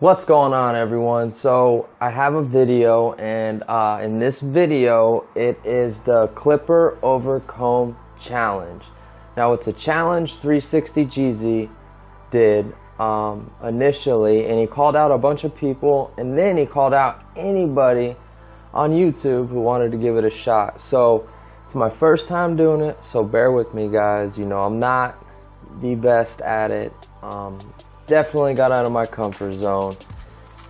What's going on, everyone? So I have a video, and in this video it is the clipper over comb challenge. Now it's a challenge 360 Jeezy did initially, and he called out a bunch of people, and then he called out anybody on YouTube who wanted to give it a shot. So it's my first time doing it, so bear with me, guys. You know, I'm not the best at it. Definitely got out of my comfort zone,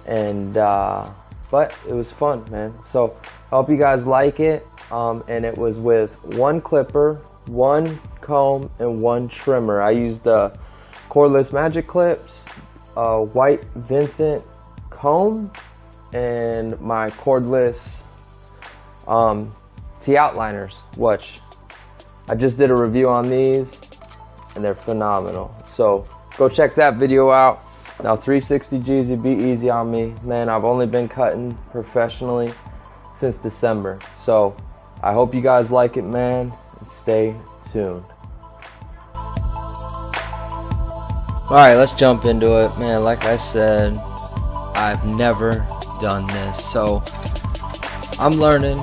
and but it was fun, man. So I hope you guys like it. And it was with one clipper, one comb, and one trimmer. I used the cordless magic clips, white Vincent comb, and my cordless T-outliners, which I just did a review on these, and they're phenomenal. So go check that video out. Now 360 Jeezy, be easy on me, man. I've only been cutting professionally since December. So I hope you guys like it, man, and stay tuned. Alright, let's jump into it, man. Like I said, I've never done this, so I'm learning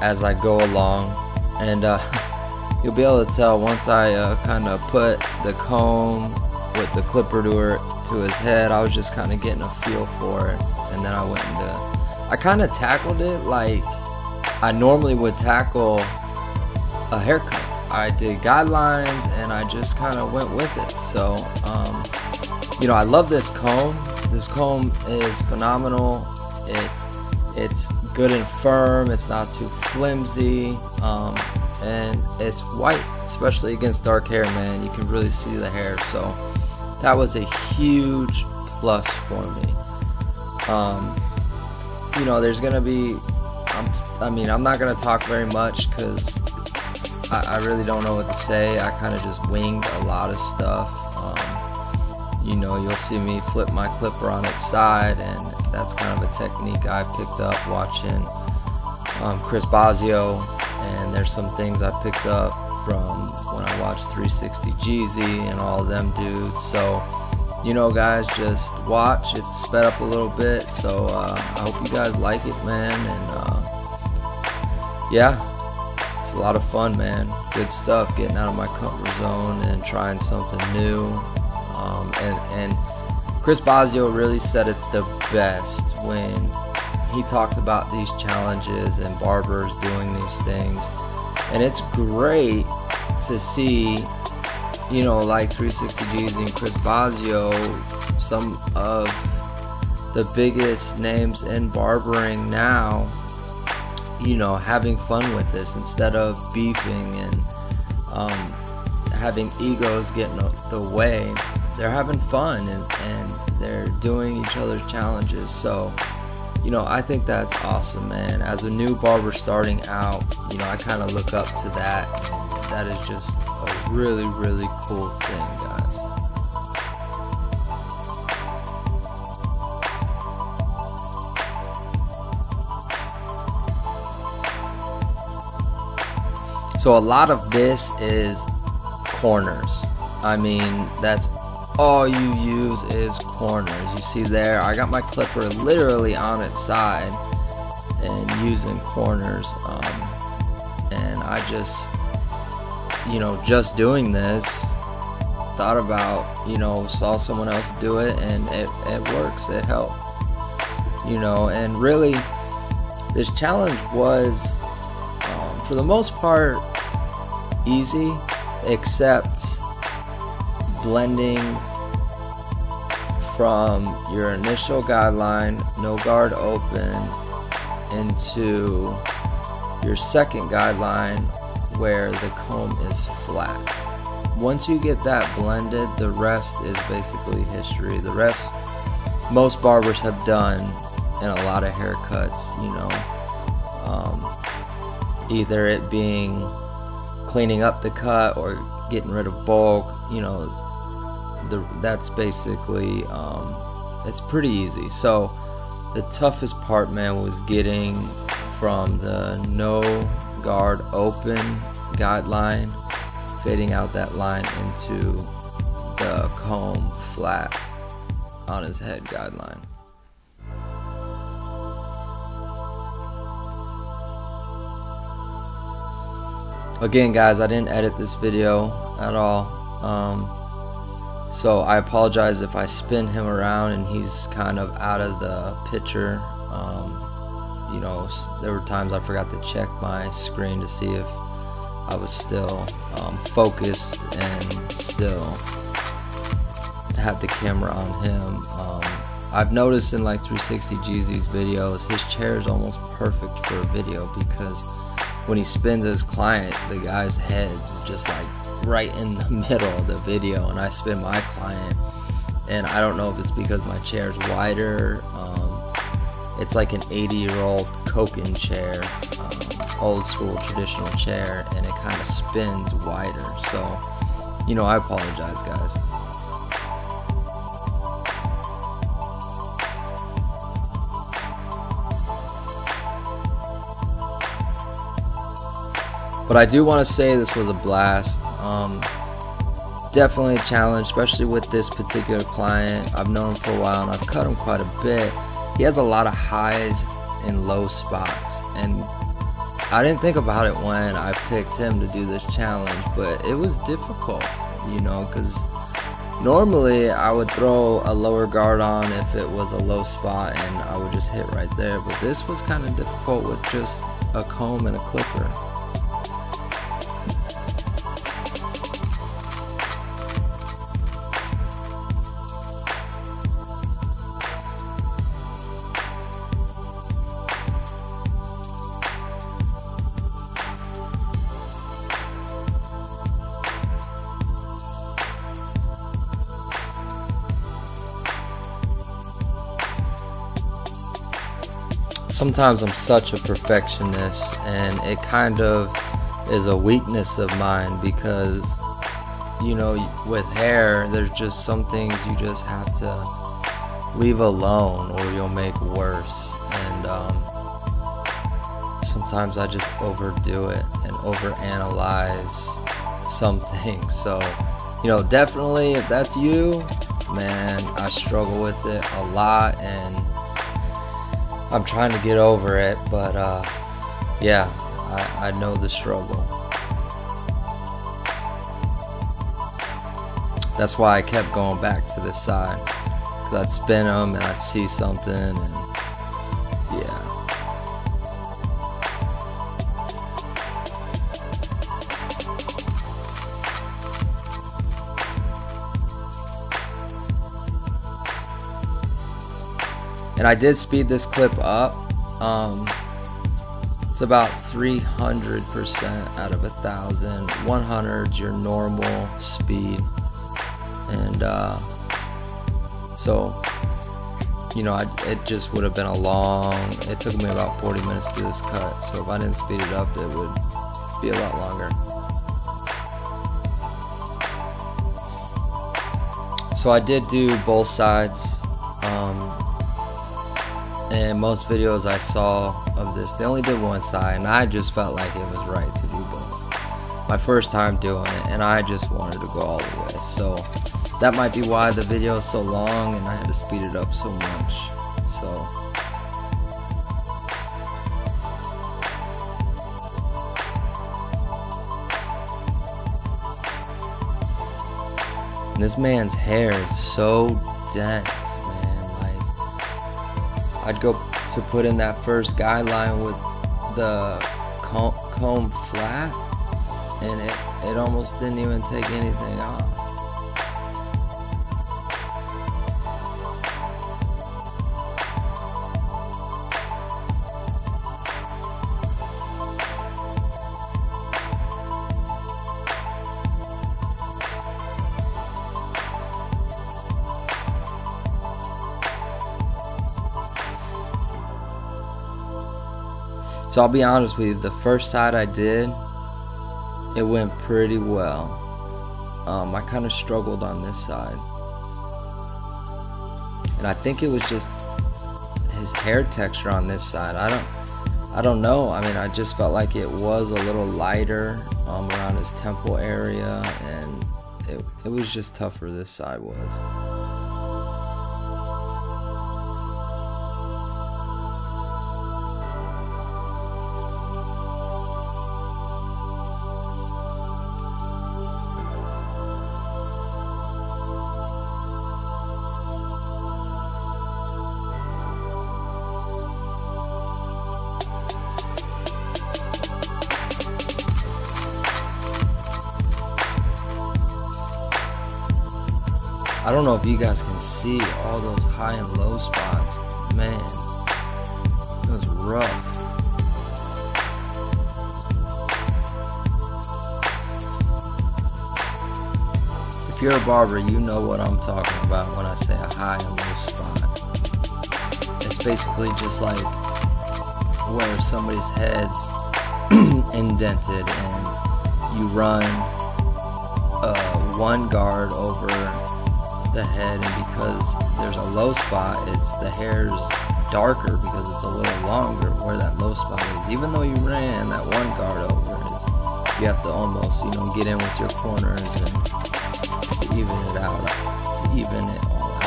as I go along, and you'll be able to tell once I kind of put the comb with the clipper to his head. I was just kind of getting a feel for it, and then I kind of tackled it like I normally would tackle a haircut. I did guidelines and I just kind of went with it. So you know, I love this comb. This comb is phenomenal. It's good and firm. It's not too flimsy. And it's white, especially against dark hair, man. You can really see the hair, so that was a huge plus for me. You know, there's gonna be, I'm not gonna talk very much because I really don't know what to say. I kind of just winged a lot of stuff. You know, you'll see me flip my clipper on its side, and that's kind of a technique I picked up watching Chris Bazio. And there's some things I picked up from when I watched 360 Jeezy and all of them dudes. So, you know, guys, just watch. It's sped up a little bit, so I hope you guys like it, man. And yeah, it's a lot of fun, man. Good stuff, getting out of my comfort zone and trying something new. And Chris Bazio really said it the best when he talked about these challenges and barbers doing these things. And it's great to see, you know, like 360 Jeezy and Chris Bazio, some of the biggest names in barbering now, you know, having fun with this instead of beefing and having egos get in the way. They're having fun and they're doing each other's challenges. So, you know, I think that's awesome, man. As a new barber starting out, you know, I kind of look up to that. And that is just a really, really cool thing, guys. So a lot of this is corners. I mean, that's all you use is corners. You see there, I got my clipper literally on its side and using corners. And I just, you know, just doing this, thought about, you know, saw someone else do it, and it works. It helped, you know. And really, this challenge was, for the most part, easy, except blending from your initial guideline, no guard open, into your second guideline where the comb is flat. Once you get that blended, the rest is basically history. The rest most barbers have done in a lot of haircuts, you know, either it being cleaning up the cut or getting rid of bulk, you know. That's basically it's pretty easy. So the toughest part, man, was getting from the no guard open guideline, fading out that line into the comb flat. on his head guideline. Again, guys, I didn't edit this video at all. So I apologize if I spin him around and he's kind of out of the picture. You know, there were times I forgot to check my screen to see if I was still focused and still had the camera on him. I've noticed in like 360 Jeezy's videos, his chair is almost perfect for a video, because when he spins his client, the guy's head's just like right in the middle of the video, and I spin my client, and I don't know if it's because my chair's wider. It's like an 80-year-old Koken chair, old school traditional chair, and it kind of spins wider. So, you know, I apologize, guys. But I do want to say this was a blast. Definitely a challenge, especially with this particular client. I've known him for a while and I've cut him quite a bit. He has a lot of highs and low spots, and I didn't think about it when I picked him to do this challenge, but it was difficult, you know, because normally I would throw a lower guard on if it was a low spot and I would just hit right there, but this was kind of difficult with just a comb and a clipper. Sometimes I'm such a perfectionist, and it kind of is a weakness of mine, because, you know, with hair, there's just some things you just have to leave alone or you'll make worse. And sometimes I just overdo it and overanalyze something. So, you know, definitely if that's you, man, I struggle with it a lot, and I'm trying to get over it, but yeah, I know the struggle. That's why I kept going back to this side, because I'd spin them and I'd see something, and yeah. And I did speed this clip up. It's about 300% out of 1,000. 100's your normal speed. And so, you know, it just would have been it took me about 40 minutes to do this cut. So if I didn't speed it up, it would be a lot longer. So I did do both sides. And most videos I saw of this, they only did one side, and I just felt like it was right to do both. My first time doing it, and I just wanted to go all the way. So that might be why the video is so long and I had to speed it up so much. So and this man's hair is so dense, man. Like, I'd go to put in that first guideline with the comb flat, and it almost didn't even take anything off. So I'll be honest with you, the first side I did, it went pretty well. I kind of struggled on this side. And I think it was just his hair texture on this side. I don't know. I mean, I just felt like it was a little lighter around his temple area, and it was just tougher this side was. I don't know if you guys can see all those high and low spots. Man, it was rough. If you're a barber, you know what I'm talking about when I say a high and low spot. It's basically just like where somebody's head's indented and you run one guard over the head, and because there's a low spot, it's the hair's darker because it's a little longer where that low spot is. Even though you ran that one guard over it, you have to almost, get in with your corners and to even it out, to even it all out.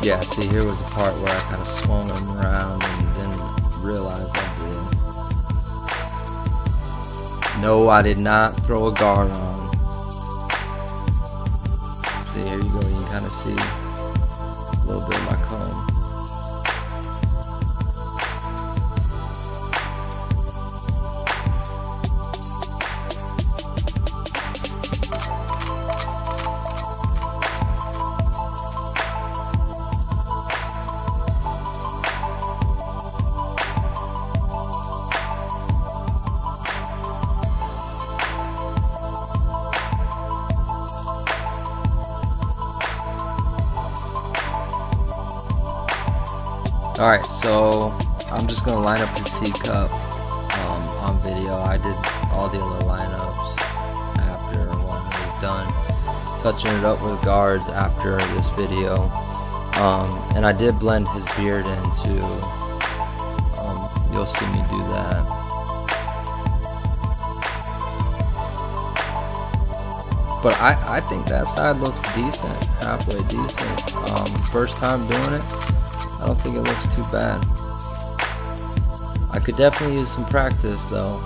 Yeah, see, here was the part where I kind of swung him around and didn't realize I did. No, I did not throw a guard on. See, here you go, you can kind of see a little bit of my comb. Alright, so I'm just going to line up the C-cup on video. I did all the other lineups after when I was done touching it up with guards after this video. And I did blend his beard in too. You'll see me do that. But I think that side looks decent, halfway decent. First time doing it, I don't think it looks too bad. I could definitely use some practice though.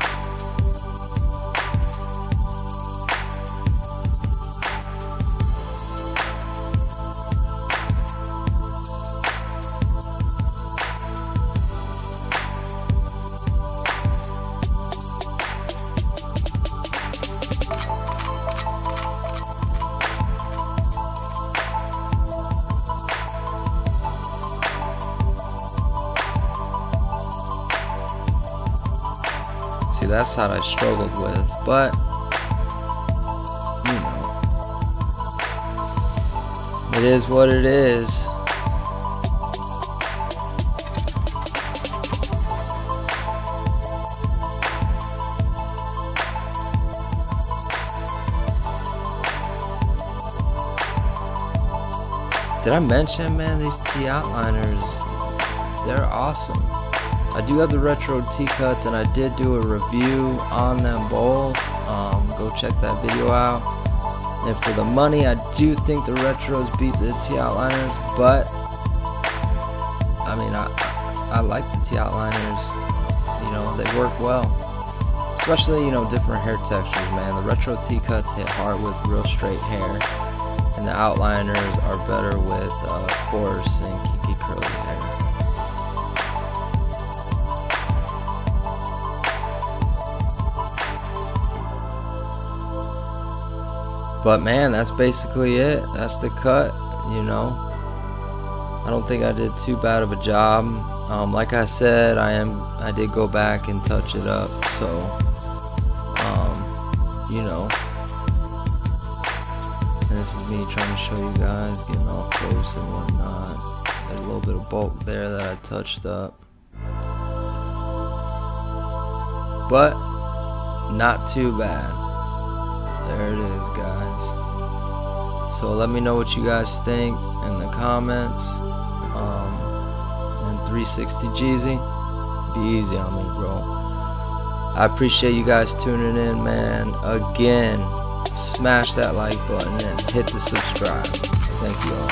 See, that side I struggled with, but it is what it is. Did I mention, man, these T outliners, they're awesome. I do have the retro T-cuts, and I did do a review on them both. Go check that video out. And for the money, I do think the retros beat the T outliners, but I mean, I like the T outliners. They work well, especially different hair textures. Man, the retro T-cuts hit hard with real straight hair, and the outliners are better with coarse and kinky curly hair. But man, that's basically it. That's the cut, I don't think I did too bad of a job. Like I said, I did go back and touch it up, so and this is me trying to show you guys, getting all close and whatnot. There's a little bit of bulk there that I touched up, but not too bad. There it is, guys. So let me know what you guys think in the comments. And 360 Jeezy, be easy on me, bro. I appreciate you guys tuning in, man. Again, smash that like button and hit the subscribe. Thank you all.